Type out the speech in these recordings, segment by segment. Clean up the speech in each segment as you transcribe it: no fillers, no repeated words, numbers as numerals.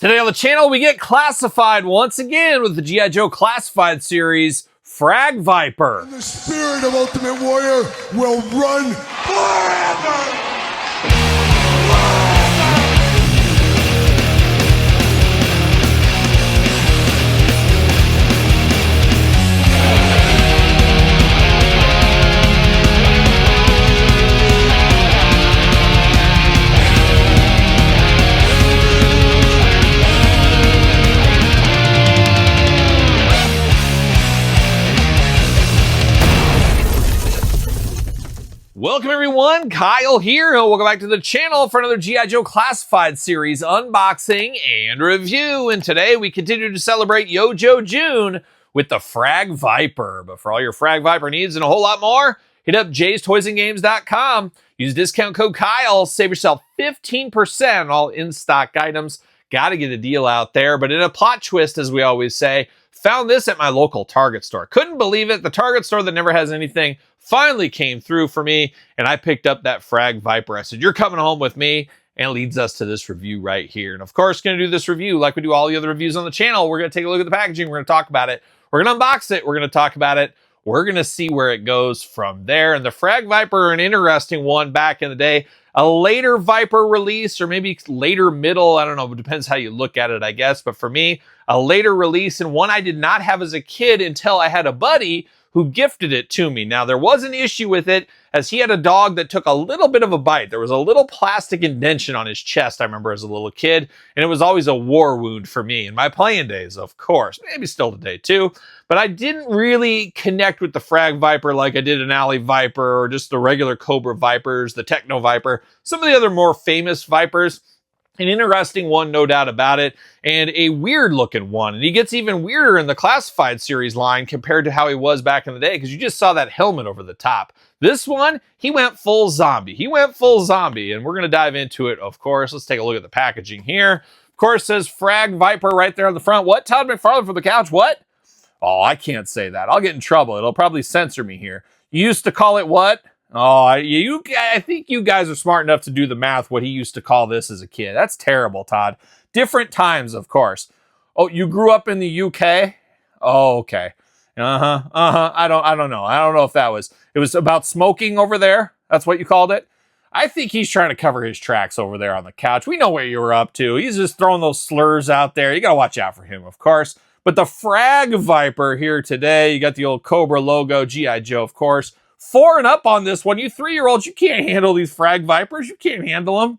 Today on the channel, we get classified once again with the G.I. Joe Classified series, Frag Viper. And the spirit of Ultimate Warrior will run forever! Welcome everyone, Kyle here, and welcome back to the channel for another G.I. Joe Classified series unboxing and review. And today we continue to celebrate Yo-Jo June with the Frag Viper. But for all your Frag Viper needs and a whole lot more, hit up jaystoysandgames.com. Use discount code Kyle, save yourself 15% on all in-stock items. Gotta get a deal out there. But in a plot twist, as we always say, found this at my local Target store. Couldn't believe it. The Target store that never has anything finally came through for me, and I picked up that Frag Viper. I said, you're coming home with me, and it leads us to this review right here. And of course, going to do this review like we do all the other reviews on the channel. We're going to take a look at the packaging. We're going to talk about it. We're going to unbox it. We're going to talk about it. We're going to see where it goes from there. And the Frag Viper, an interesting one back in the day. A later Viper release, or maybe later middle, I don't know, it depends how you look at it, I guess. But for me, a later release, and one I did not have as a kid until I had a buddy who gifted it to me. Now, there was an issue with it, as he had a dog that took a little bit of a bite. There was a little plastic indentation on his chest, I remember as a little kid, and it was always a war wound for me in my playing days, of course. Maybe still today, too. But I didn't really connect with the Frag Viper like I did an Alley Viper, or just the regular Cobra Vipers, the Techno Viper, some of the other more famous Vipers. An interesting one, no doubt about it, and a weird-looking one. And he gets even weirder in the Classified series line compared to how he was back in the day, because you just saw that helmet over the top. This one, he went full zombie. He went full zombie, and we're going to dive into it, of course. Let's take a look at the packaging here. Of course, it says Frag Viper right there on the front. What? Todd McFarlane from the couch? What? Oh, I can't say that. I'll get in trouble. It'll probably censor me here. You used to call it what? Oh, I think you guys are smart enough to do the math, what he used to call this as a kid. That's terrible, Todd. Different times, of course. Oh, you grew up in the UK? Oh, okay. I don't know. I don't know if it was about smoking over there. That's what you called it? I think he's trying to cover his tracks over there on the couch. We know what you were up to. He's just throwing those slurs out there. You got to watch out for him, of course. But the Frag Viper here today, you got the old Cobra logo, G.I. Joe, of course. 4 and up on this one. You 3-year-olds, you can't handle these Frag Vipers. You can't handle them.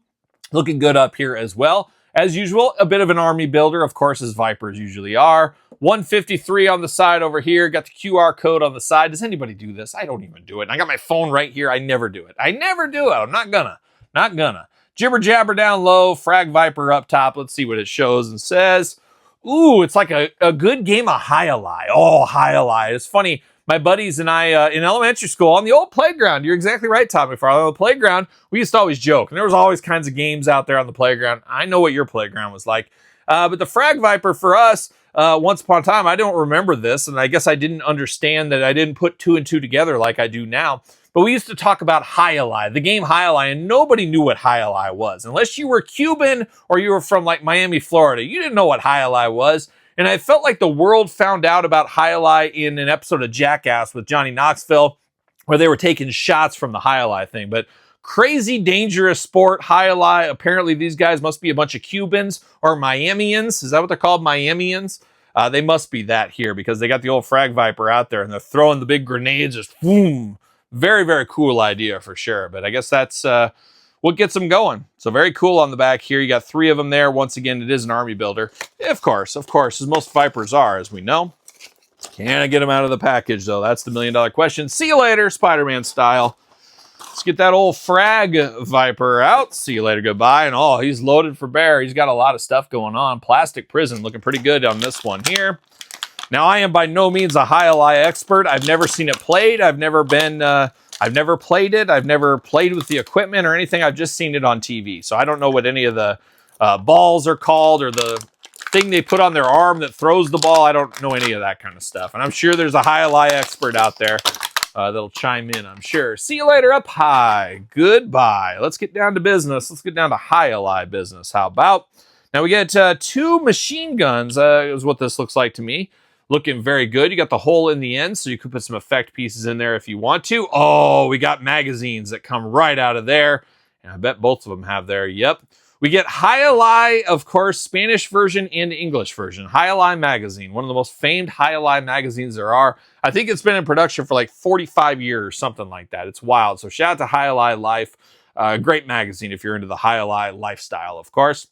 Looking good up here as well. As usual, a bit of an army builder, of course, as Vipers usually are. 153 on the side over here. Got the QR code on the side. Does anybody do this? I don't even do it. And I got my phone right here. I never do it. I never do it. I'm not gonna. Jibber jabber down low. Frag Viper up top. Let's see what it shows and says. Ooh, it's like a good game of Hi-Li. Oh, Hi-Li. It's funny. My buddies and I in elementary school on the old playground. You're exactly right, Tommy Farley. On the playground, we used to always joke. And there was always kinds of games out there on the playground. I know what your playground was like. But the Frag Viper for us, once upon a time, I don't remember this. And I guess I didn't understand that I didn't put 2 and 2 together like I do now. But we used to talk about Hi-Li, the game Hi-Li, and nobody knew what Hi-Li was. Unless you were Cuban or you were from like Miami, Florida. You didn't know what Hi-Li was. And I felt like the world found out about Hi-Li in an episode of Jakks with Johnny Knoxville, where they were taking shots from the Hi-Li thing. But crazy, dangerous sport, Hi-Li. Apparently, these guys must be a bunch of Cubans or Miamians. Is that what they're called, Miamians? They must be that here, because they got the old Frag Viper out there, and they're throwing the big grenades, just boom. Very, very cool idea for sure. But I guess that's what gets them going. So very cool on the back here. You got 3 of them there. Once again, it is an army builder. Of course, as most Vipers are, as we know. Can I get them out of the package, though? That's the million-dollar question. See you later, Spider-Man style. Let's get that old Frag Viper out. See you later, goodbye. And oh, he's loaded for bear. He's got a lot of stuff going on. Plastic prison looking pretty good on this one here. Now, I am by no means a Hi-Li expert. I've never seen it played. I've never played it. I've never played with the equipment or anything. I've just seen it on TV. So I don't know what any of the balls are called, or the thing they put on their arm that throws the ball. I don't know any of that kind of stuff. And I'm sure there's a Hi-Li expert out there that'll chime in, I'm sure. See you later up high. Goodbye. Let's get down to business. Let's get down to Hi-Li business. How about? Now we get 2 machine guns, is what this looks like to me. Looking very good. You got the hole in the end, so you could put some effect pieces in there if you want to. Oh, we got magazines that come right out of there. And I bet both of them have there. Yep. We get Highlight, of course, Spanish version and English version. Highlight magazine, one of the most famed Highlight magazines there are. I think it's been in production for like 45 years or something like that. It's wild. So shout out to Highlight Life. Great magazine if you're into the Highlight lifestyle, of course.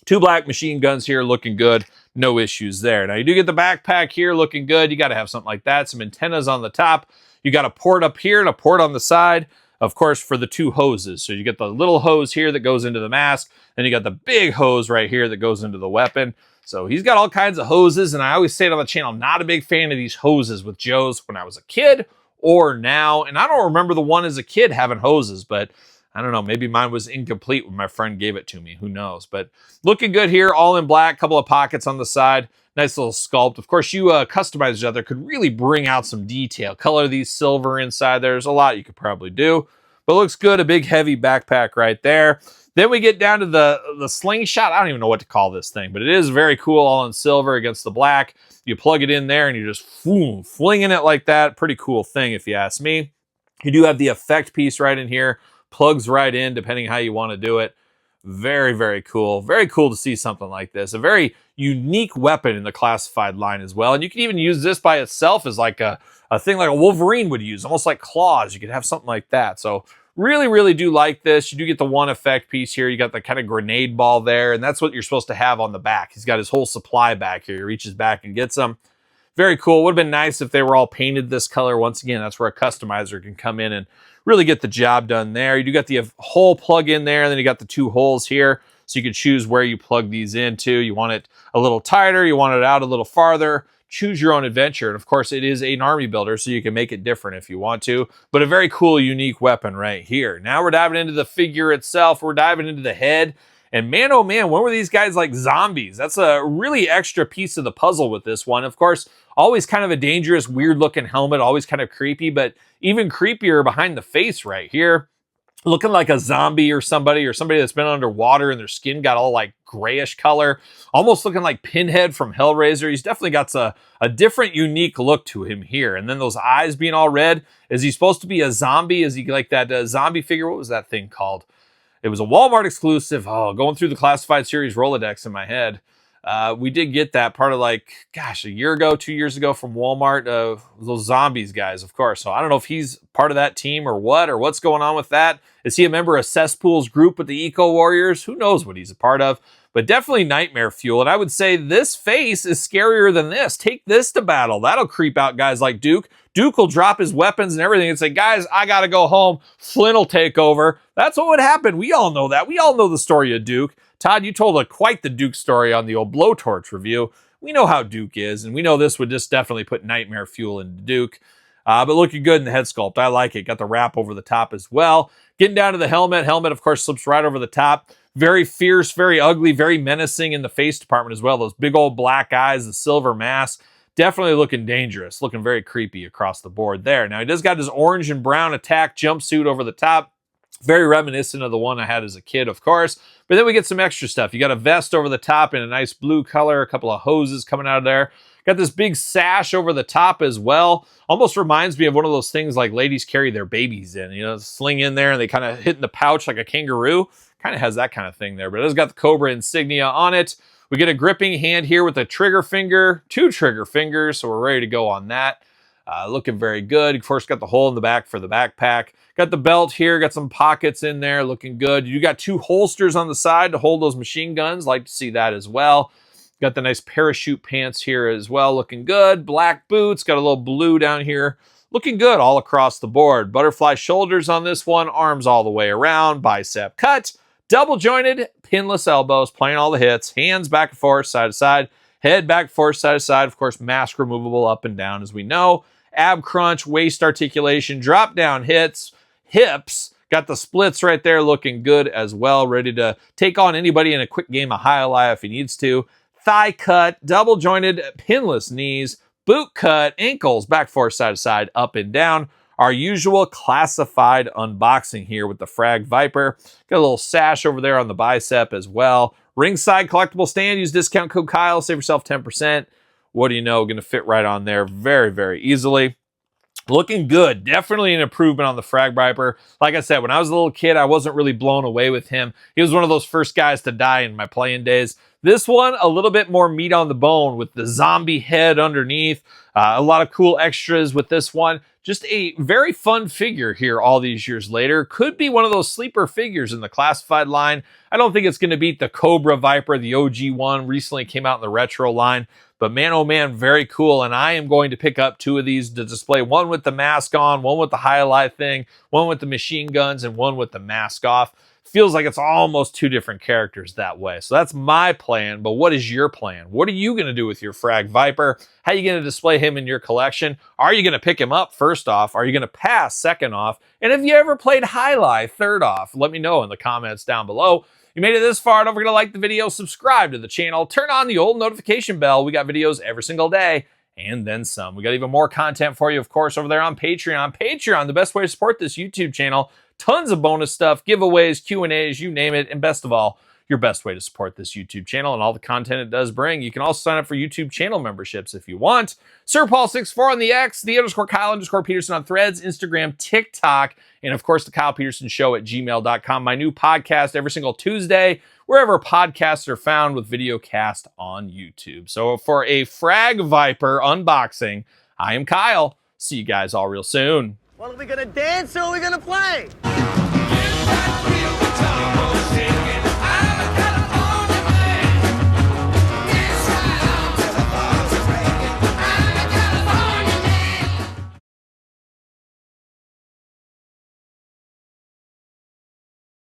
2 black machine guns here looking good. No issues there. Now, you do get the backpack here looking good. You got to have something like that. Some antennas on the top. You got a port up here and a port on the side, of course, for the 2 hoses. So you get the little hose here that goes into the mask. Then you got the big hose right here that goes into the weapon. So he's got all kinds of hoses. And I always say it on the channel, not a big fan of these hoses with Joes when I was a kid or now. And I don't remember the one as a kid having hoses, but I don't know, maybe mine was incomplete when my friend gave it to me. Who knows? But looking good here, all in black, couple of pockets on the side. Nice little sculpt. Of course, you customizers out there could really bring out some detail. Color these silver inside. There's a lot you could probably do. But looks good. A big, heavy backpack right there. Then we get down to the slingshot. I don't even know what to call this thing, but it is very cool, all in silver against the black. You plug it in there and you're just flinging it like that. Pretty cool thing, if you ask me. You do have the effect piece right in here. Plugs right in, depending how you want to do it. Very, very cool. Very cool to see something like this. A very unique weapon in the classified line as well. And you can even use this by itself as like a thing like a Wolverine would use, almost like claws. You could have something like that. So really, really do like this. You do get the 1 effect piece here. You got the kind of grenade ball there, and that's what you're supposed to have on the back. He's got his whole supply back here. He reaches back and gets them. Very cool. Would have been nice if they were all painted this color. Once again, that's where a customizer can come in and really get the job done there. You do got the hole plug in there, and then you got the 2 holes here, so you can choose where you plug these into. You want it a little tighter, you want it out a little farther. Choose your own adventure. And of course, it is an army builder, so you can make it different if you want to. But a very cool, unique weapon right here. Now we're diving into the figure itself. We're diving into the head. And man, oh man, when were these guys like zombies? That's a really extra piece of the puzzle with this one. Of course, always kind of a dangerous, weird looking helmet, always kind of creepy, but even creepier behind the face right here. Looking like a zombie or somebody that's been underwater and their skin got all like grayish color. Almost looking like Pinhead from Hellraiser. He's definitely got a different, unique look to him here. And then those eyes being all red. Is he supposed to be a zombie? Is he like that zombie figure? What was that thing called? It was a Walmart exclusive. Oh, going through the Classified Series Rolodex in my head. We did get that part of like, gosh, a year ago, 2 years ago from Walmart, those zombies guys, of course. So I don't know if he's part of that team or what's going on with that. Is he a member of Cesspool's group with the Eco Warriors? Who knows what he's a part of, but definitely nightmare fuel. And I would say this face is scarier than this. Take this to battle. That'll creep out guys like Duke. Duke will drop his weapons and everything and say, guys, I got to go home. Flynn will take over. That's what would happen. We all know that. We all know the story of Duke. Todd, you told quite the Duke story on the old Blowtorch review. We know how Duke is, and we know this would just definitely put nightmare fuel into Duke. But looking good in the head sculpt. I like it. Got the wrap over the top as well. Getting down to the helmet. Helmet, of course, slips right over the top. Very fierce, very ugly, very menacing in the face department as well. Those big old black eyes, the silver mask. Definitely looking dangerous. Looking very creepy across the board there. Now, he does got his orange and brown attack jumpsuit over the top. Very reminiscent of the one I had as a kid, of course. But then we get some extra stuff. You got a vest over the top in a nice blue color, a couple of hoses coming out of there. Got this big sash over the top as well. Almost reminds me of one of those things like ladies carry their babies in. You know, sling in there and they kind of hit in the pouch like a kangaroo. Kind of has that kind of thing there. But it has got the Cobra insignia on it. We get a gripping hand here with a trigger finger, 2 trigger fingers, so we're ready to go on that. Looking very good. Of course, got the hole in the back for the backpack. Got the belt here, got some pockets in there, looking good. You got 2 holsters on the side to hold those machine guns. Like to see that as well. Got the nice parachute pants here as well, looking good. Black boots, got a little blue down here. Looking good all across the board. Butterfly shoulders on this one, arms all the way around, bicep cut. Double jointed, pinless elbows, playing all the hits. Hands back and forth, side to side. Head back and forth, side to side. Of course, mask removable up and down as we know. Ab crunch, waist articulation, drop down hits, hips. Got the splits right there looking good as well. Ready to take on anybody in a quick game of high if he needs to. Thigh cut, double jointed, pinless knees, boot cut, ankles, back forth, side to side, up and down. our usual classified unboxing here with the Frag Viper. Got a little sash over there on the bicep as well. Ringside collectible stand. Use discount code Kyle. Save yourself 10%. What do you know? Going to fit right on there very, very easily. Looking good. Definitely an improvement on the Frag Viper. Like I said, when I was a little kid, I wasn't really blown away with him. He was one of those first guys to die in my playing days. This one, a little bit more meat on the bone with the zombie head underneath. A lot of cool extras with this one. Just a very fun figure here all these years later. Could be one of those sleeper figures in the classified line. I don't think it's going to beat the Cobra Viper, the OG one. Recently came out in the retro line. But man, oh man, very cool. And I am going to pick up 2 of these to display. One with the mask on, one with the highlight thing, one with the machine guns, and one with the mask off. Feels like it's almost 2 different characters that way. So that's my plan, but what is your plan? What are you going to do with your Frag Viper? How are you going to display him in your collection? Are you going to pick him up first off? Are you going to pass second off? And have you ever played highlight third off? Let me know in the comments down below. You made it this far, don't forget to like the video, subscribe to the channel, turn on the old notification bell. We got videos every single day and then some. We got even more content for you, of course, over there on Patreon. Patreon, the best way to support this YouTube channel. Tons of bonus stuff, giveaways, Q&As, you name it. And best of all, your best way to support this YouTube channel and all the content it does bring. You can also sign up for YouTube channel memberships if you want. SirPaul64 on the X, _Kyle_Peterson on Threads, Instagram, TikTok, and of course, TheKylePetersonShow at gmail.com. My new podcast every single Tuesday, wherever podcasts are found with video cast on YouTube. So for a Frag Viper unboxing, I am Kyle. See you guys all real soon. Well, are we gonna dance or are we gonna play?